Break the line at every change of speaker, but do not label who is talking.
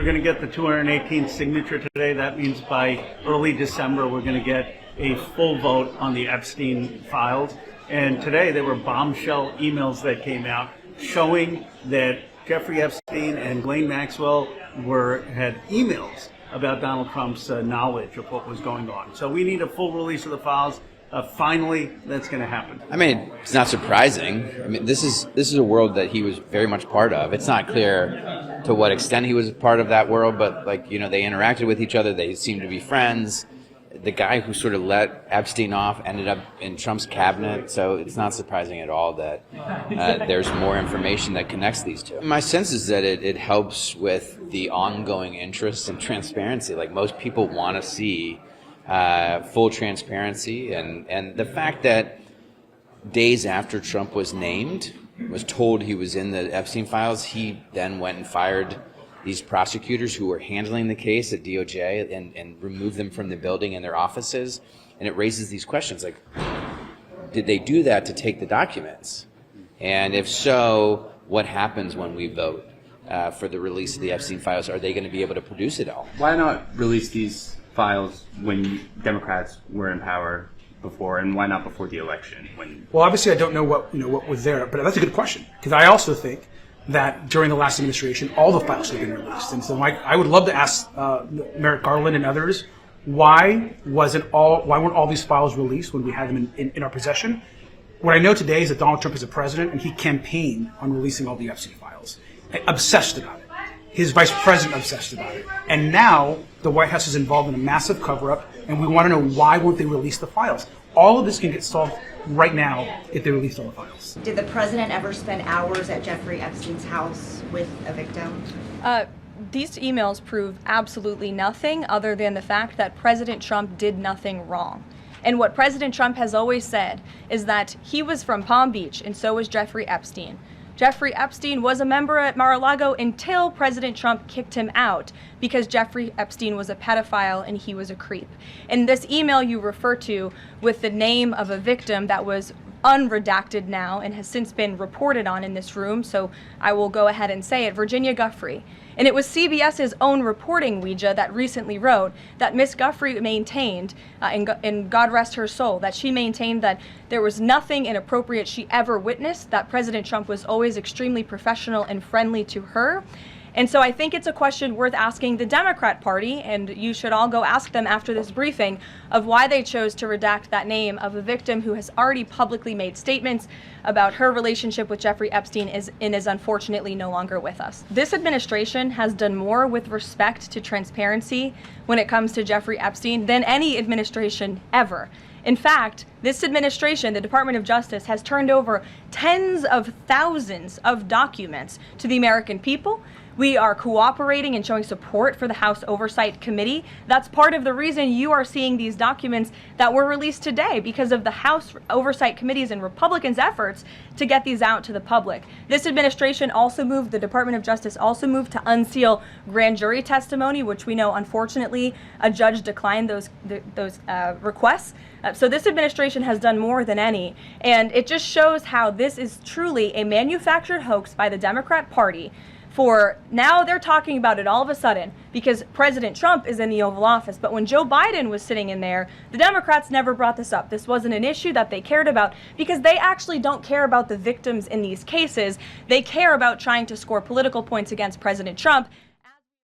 We're going to get the 218th signature today. That means by early December, we're going to get a full vote on the Epstein files. And today there were bombshell emails that came out showing that Jeffrey Epstein and Ghislaine Maxwell had emails about Donald Trump's knowledge of what was going on. So we need a full release of the files. Finally, that's going to happen.
I mean, it's not surprising. I mean, this is a world that he was very much part of. It's not clear to what extent he was part of that world, but they interacted with each other. They seemed to be friends. The guy who sort of let Epstein off ended up in Trump's cabinet, so it's not surprising at all that there's more information that connects these two. My sense is that it helps with the ongoing interest and transparency. Like, most people want to see full transparency, and the fact that days after Trump was told he was in the Epstein files, he then went and fired these prosecutors who were handling the case at DOJ and removed them from the building and their offices. And it raises these questions like, did they do that to take the documents? And if so, what happens when we vote for the release of the Epstein files? Are they going to be able to produce it all?
Why not release these files when Democrats were in power before, and why not before the election?
Well, obviously, I don't know what was there, but that's a good question, because I also think that during the last administration, all the files should have been released. And so I would love to ask Merrick Garland and others, why weren't all these files released when we had them in our possession? What I know today is that Donald Trump is a president, and he campaigned on releasing all the Epstein files, obsessed about it. His vice president obsessed about it. And now the White House is involved in a massive cover-up, and we want to know why won't they release the files. All of this can get solved right now if they released all the files.
Did the president ever spend hours at Jeffrey Epstein's house with a victim?
These emails prove absolutely nothing other than the fact that President Trump did nothing wrong. And what President Trump has always said is that he was from Palm Beach, and so was Jeffrey Epstein. Jeffrey Epstein was a member at Mar-a-Lago until President Trump kicked him out because Jeffrey Epstein was a pedophile and he was a creep. And this email you refer to with the name of a victim that was unredacted now and has since been reported on in this room, so I will go ahead and say it, Virginia Giuffre. And it was CBS's own reporting, Ouija, that recently wrote that Miss Giuffre maintained, and God rest her soul, that she maintained that there was nothing inappropriate she ever witnessed, that President Trump was always extremely professional and friendly to her. And so I think it's a question worth asking the Democrat Party, and you should all go ask them after this briefing, of why they chose to redact that name of a victim who has already publicly made statements about her relationship with Jeffrey Epstein and is unfortunately no longer with us. This administration has done more with respect to transparency when it comes to Jeffrey Epstein than any administration ever. In fact, this administration, the Department of Justice, has turned over tens of thousands of documents to the American people. We are cooperating and showing support for the House Oversight Committee. That's part of the reason you are seeing these documents that were released today, because of the House Oversight Committee's and Republicans' efforts to get these out to the public. This administration also moved, the Department of Justice also moved to unseal grand jury testimony, which we know, unfortunately, a judge declined those requests. So this administration has done more than any, and it just shows how this is truly a manufactured hoax by the Democrat Party. For now, they're talking about it all of a sudden because President Trump is in the Oval Office. But when Joe Biden was sitting in there, the Democrats never brought this up. This wasn't an issue that they cared about because they actually don't care about the victims in these cases. They care about trying to score political points against President Trump